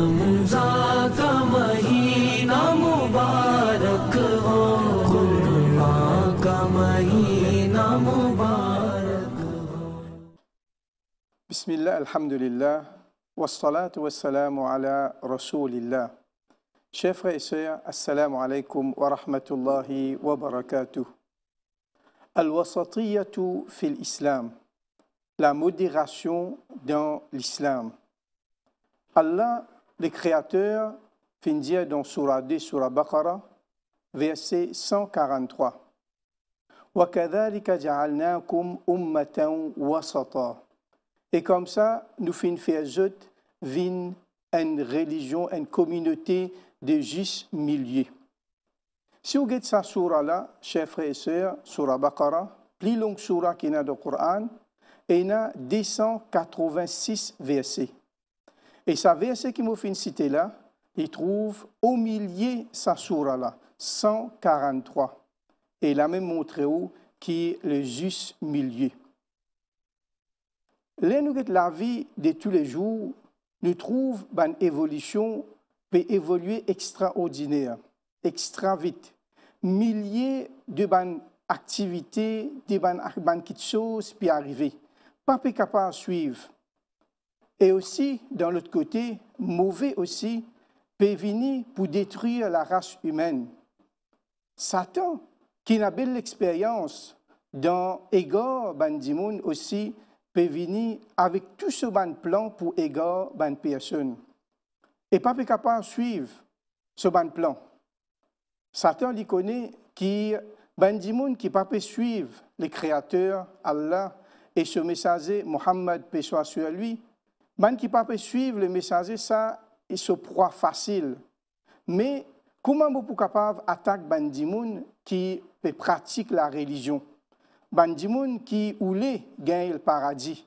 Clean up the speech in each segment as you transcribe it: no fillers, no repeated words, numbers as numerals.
रमज़ान का महीना मुबारक हो, कुर्बान का महीना मुबारक हो। Bismillah, alhamdulillah, wassalatu wassalamu ala rasulillah. Chers frères et sœurs, assalamu alaikum wa rahmatullahi wa barakatuh. Al-wasatiyatu fil islam, la modération dans l'islam. Allah, le Créateur, fin dire dans Surah 2, Surah Baqarah, verset 143. وَكَذَلِكَ جَعَلْنَاكُمْ أُمَّةً وَسَطًا. Et comme ça, nous finissons faire une religion, une communauté de juste milieu. Si vous regardez cette surah-là, chers frères et sœurs, Surah Baqarah, plus longue surah qu'il y a dans le Coran, et il y a 286 versets. Et ce verset qui m'a fait citer là, il trouve au milieu de sa surah-là, 143. Et il a même montré où qui est le juste milieu. Là, nous la vie de tous les jours, nous trouvons une évolution peut évoluer extraordinaire, extra vite. Milliers de bonnes activités, de bonnes choses peuvent arriver. Pas capable de suivre. Et aussi, dans l'autre côté, mauvais aussi, peut venir pour détruire la race humaine. Satan, qui n'a belle expérience dans égard bandimoun aussi, peut venir avec tout ce ban plan pour égard ban personne. Et pas capable de suivre ce ban plan. Satan lui connaît qui bandimoun qui pas peut suivre le Créateur, Allah, et ce messager, Mohammed, paix soit sur lui, ban qui pas peut suivre le messager, ça, il se proie facile. Mais comment vous pouvez capable d'attaquer bandimoun qui pratique la religion? Bandimoun qui voulait gagner le paradis.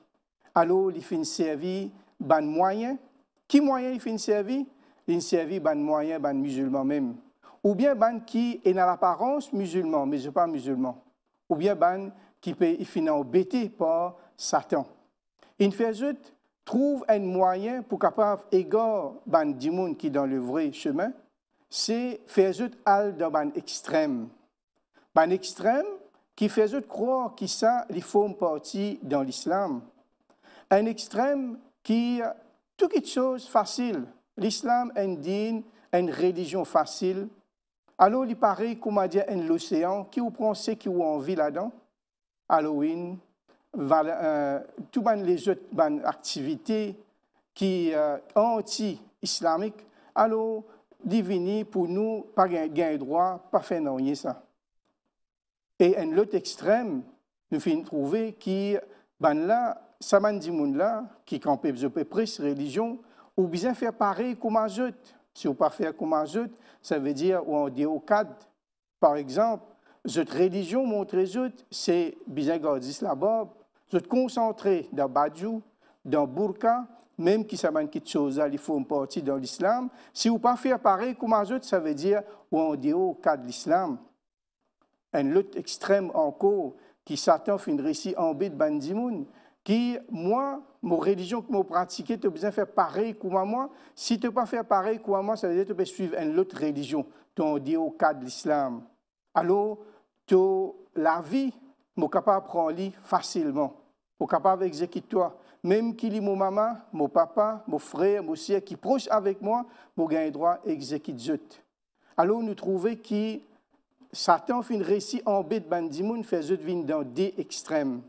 Alors, il fait servir ban moyen. Qui moyen il fait servir? Il servir ban moyen, ban musulman même. Ou bien ban qui est dans l'apparence musulman, mais ce n'est pas musulman. Ou bien ban qui peut finir embêté par Satan. Il fait trouve un moyen pour capable égarer ban dimoun qui est dans le vrai chemin, c'est faire al dans ban extrême. Ban extrême qui fait croire que ça, il faut partie dans l'islam. Un extrême qui tout quelque chose facile. L'islam est une religion facile. Alors, il paraît, comme on dit, l'océan, qui vous pensez qui vous envie là-dedans? Halloween, toutes les autres activités qui sont anti-islamiques, alors, divini pour nous, pas gagner droit, pas faire rien ça. Et un autre extrême, nous finissons trouver qui, là, Samandimoun là, qui campait à peu près cette religion, ou bien faire pareil comme un autre. Si vous ne pas faire comme un autre, ça veut dire ou en dit au cadre. Par exemple, cette religion montre les autres, c'est bien gardis là-bas, vous êtes concentré dans Badjou, dans Burqa, même qui savent quelque chose, il faut une partie dans l'islam. Si vous ne pas faire pareil comme un autre, ça veut dire ou en dit au cadre de l'islam. Un autre extrême encore, qui Satan fait une récit en bête bandimoun, qui, moi, mon religion que je pratique, tu as besoin de faire pareil comme moi. Si tu ne peux pas faire pareil comme moi, ça veut dire que tu peux suivre une autre religion, tu dit au cadre de l'islam. Alors, la vie, je suis capable de prendre facilement. Je suis capable d'exécuter toi. Même qu'il y ait mon maman, mon papa, mon frère, mon sœur qui est proche avec moi, pour gagner droit d'exécuter. Alors, nous trouvons que Satan fait une récit en bête bandimoun, fait venir dans des extrêmes.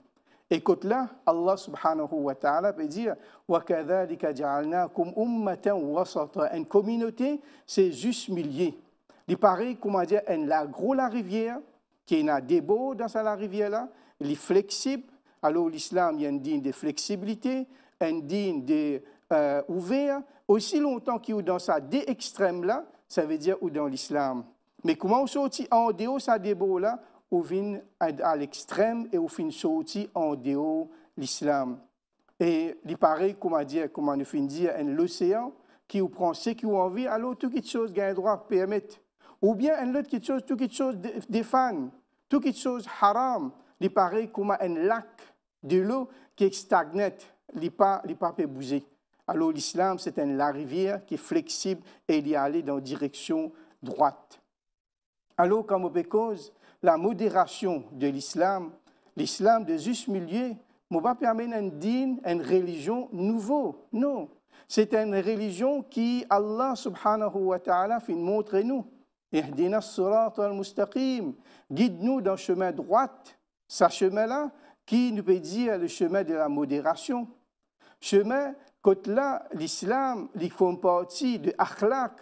Écoute là, Allah subhanahu wa ta'ala peut dire وَكَذَلِكَ جَعَلْنَاكُمْ أُمَّةً وَسَطًا. Une communauté, c'est juste millier. Il paraît, comment dire, la rivière, qui a des beaux dans la rivière là, il est flexible. Alors l'islam, il y a une digne de flexibilité, une digne de ouvert. Aussi longtemps qu'il y a dans ça des extrêmes là, ça veut dire ou dans l'islam. Mais comment on sortit en dehors ça des beaux là? Ou vient à l'extrême et ou fin sorti en dehors l'islam. Et il paraît, comment nous fin dire, l'océan qui vous prend ce qui vous envie, alors toute chose gagne droit permettre. Ou bien un autre chose, toute chose défend, toute chose haram. Il paraît comme un lac de l'eau qui est stagnette, il pas peut bouger. Alors l'islam, c'est la rivière qui est flexible et il y aller dans direction droite. Alors, comme on peut cause, la modération de l'islam de juste milieu, ne va pas permettre une religion nouveau. Non, c'est une religion qui Allah subhanahu wa ta'ala fait montrer nous. Ihdina as-sirata al-mustaqim. Guide-nous dans le chemin droit, ce chemin-là, qui nous peut dire le chemin de la modération. Chemin, quand là, l'islam, il fait partie de akhlaq,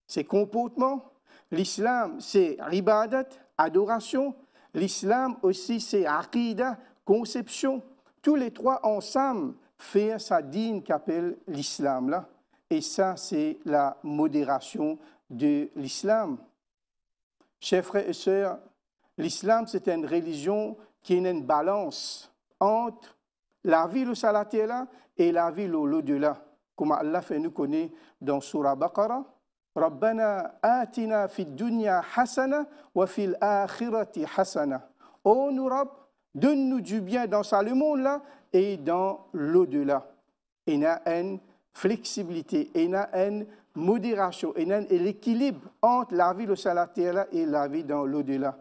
c'est comportement. L'islam, c'est ibadat, adoration. L'islam aussi, c'est aqidah, conception. Tous les trois ensemble font sa dîne qu'appelle l'islam là. Et ça, c'est la modération de l'islam. Chers frères et sœurs, l'islam, c'est une religion qui a une balance entre la vie au salatela et la vie au-delà. Comme Allah fait nous connaître dans Surah Baqarah, Rabbana atina fid dunya hasana wa fil akhirati hasana. Oh nous Rabb, donne-nous du bien dans le monde là et dans l'au-delà. Il y a une flexibilité, il y a une modération, il y a l'équilibre entre la vie au salatela et la vie dans l'au-delà.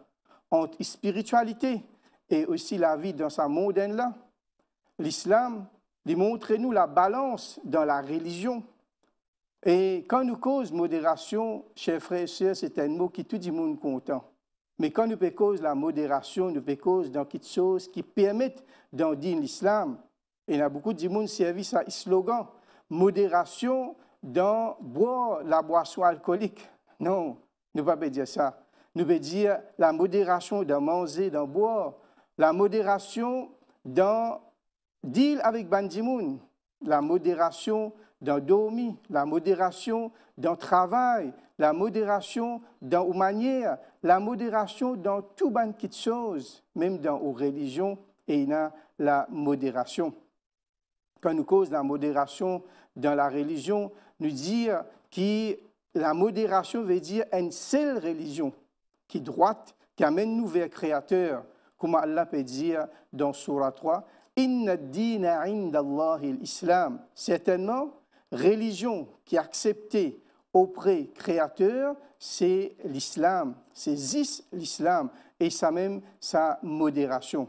Entre spiritualité et aussi la vie dans sa mondaine là. L'islam démontre-nous la balance dans la religion. Et quand nous cause modération, chers frères et sœurs, c'est un mot qui tout le monde content. Mais quand nous cause la modération, nous cause dans quelque chose qui permet d'en dire l'islam. Il y a beaucoup de monde qui servent à ce slogan, modération dans boire la boisson alcoolique. Non, nous ne pouvons pas dire ça. Nous pouvons dire la modération dans manger, dans boire, la modération dans deal avec bandimoun, la modération dans dormir, la modération dans le travail, la modération dans les manières, la modération dans tout ban de choses, même dans les religions, et il y a la modération. Quand nous cause la modération dans la religion, nous dire que la modération veut dire une seule religion qui est droite, qui amène nous vers le Créateur, comme Allah peut dire dans Surah 3, Inna ad-dina 'inda Allahi al-Islam. Certainement, religion qui est acceptée auprès du Créateur, c'est l'islam, c'est l'islam, et ça même sa modération.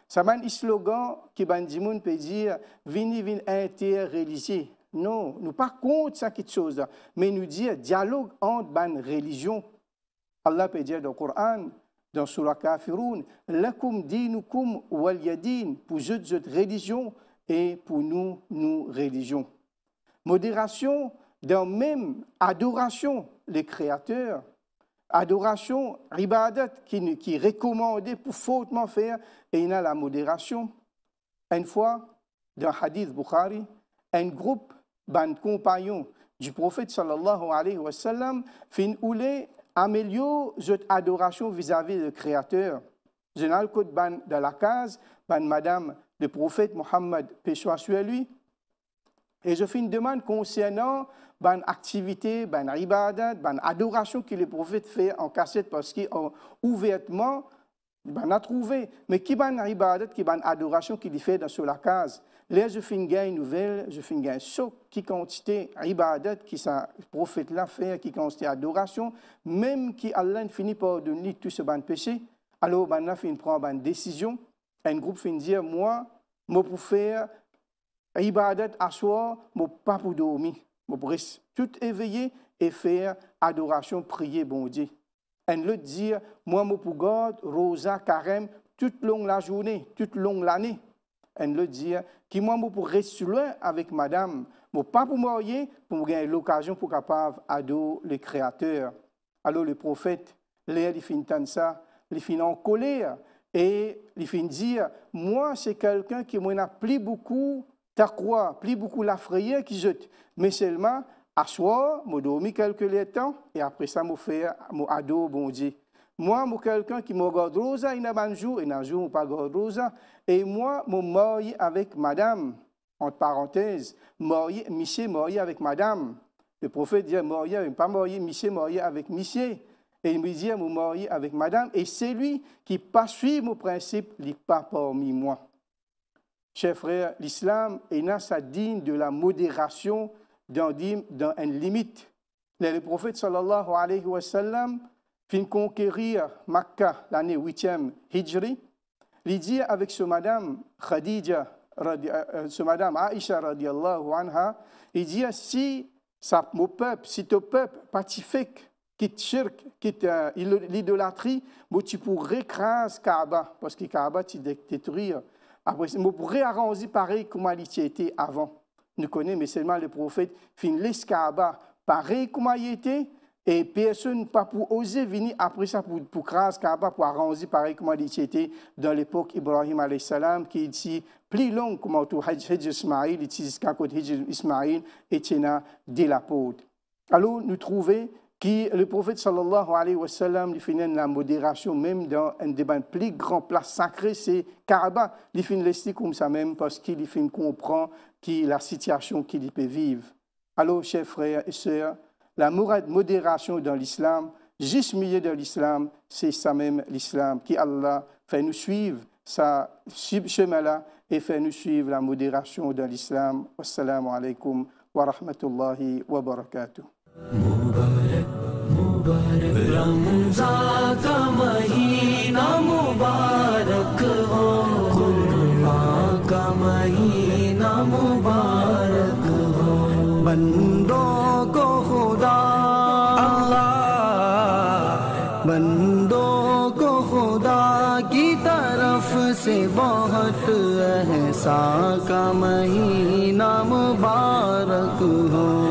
Ça m'a un slogan qui bandimoun peut dire vini interreligieux. Non, nous pas contre ça quelque chose, mais nous dire dialogue entre ban religion. Allah peut dire dans le Coran, dans Surah Kafirun, lakum dinukum waliyadin, pour votre religion et pour nous religion. Modération dans même adoration, les créateurs, adoration, ibadat, qui est recommandé pour fautement faire, et il y a la modération. Une fois, dans Hadith Bukhari, un groupe de compagnons du prophète sallallahu alayhi wa sallam fin oulé améliorer cette adoration vis-à-vis du créateur. Je n'ai pas dans la case, madame le prophète Mohammed, paix soit sur lui. Et je fais une demande concernant l'activité, l'ibadat, l'adoration que le prophète fait en cassette parce qu'ouvertement, il a trouvé. Mais qui est l'ibadat, qui est l'adoration qu'il fait dans la case? Là, je fais une nouvelle, je fais un choc qui quantité ibadat, qui le prophète l'a fait, qui quantité adoration, même qui Allah finit par donner tout ce péché. Alors, il fait une décision. Un groupe finit dire, moi, pour faire ibadat à soi, pas pour dormir. Je pour tout éveiller et faire adoration, prier, bon Dieu. Un autre dire, moi, pour garder rosa, carême, toute longue la journée, toute longue l'année. Un autre dire, qui moi, pour rester loin avec madame, pas pour marier, pour gagner l'occasion pour capable adorer le Créateur. Alors le prophète, il finit ça, il finit en colère et il finit dire, moi, c'est quelqu'un qui m'en a pris beaucoup. Taqwa, plus beaucoup la frayeur qui jette, mais seulement à soir, je dormi quelques temps et après ça, je fais mon ado, bon Dieu. Moi, je suis quelqu'un qui me garde rosa, il y a un jour, et un jour, je ne pas garde rosa. Et moi, je suis marié avec madame, entre parenthèses, monsieur marié avec madame. Le prophète dit, marié, pas marié, monsieur marié avec monsieur. Et il me dit, je suis marié avec madame. Et c'est lui qui pas suivre mon principe, il n'est pas parmi moi. chers frères, l'islam est ça digne de la modération dans une limite. Le prophète sallallahu alayhi wa sallam fin conquérir Makkah l'année 8e Hijri. Il dit avec ce madame Khadija, ce madame Aïcha radiallahu anha, il dit si mon peuple, si ton peuple pacifique quitte shirk, quitte l'idolâtrie, tu pourrais écraser Kaaba, parce que Kaaba tu détruire. Après, tu pourrais arranger pareil comme il était avant. Nous connaissons, mais seulement le prophète fin laisse Kaaba pareil comme il était. Et personne pas pour oser venir après ça pour craser Kaaba, pour arranger pareil comme il était dans l'époque Ibrahim alayhi salam, qui dit plus long comme tout Hajj Ismaïl, il dit jusqu'à côté Hajj Ismaïl et Tchena de la Pôde. Alors nous trouvons que le prophète sallallahu alayhi wa sallam, il finit la modération même dans un des plus grandes places sacrées, c'est Kaaba. Il finit laisser comme ça même parce qu'il finit comprend la situation qu'il peut vivre. Alors chers frères et sœurs, la modération dans l'islam, juste milieu de l'islam, c'est ça même l'islam, qui Allah fait nous suivre ce chemin-là et fait nous suivre la modération dans l'islam. Wassalamu alaikum wa rahmatullahi wa barakatuh. Mubarak, Mubarak, Ramzan ka mahina mubarak ho, Qurban ka mahina mubarak ho, bandon ko khuda Allah, bandon ko khuda ki taraf se bahut ehsan ka mahina mubarak ho.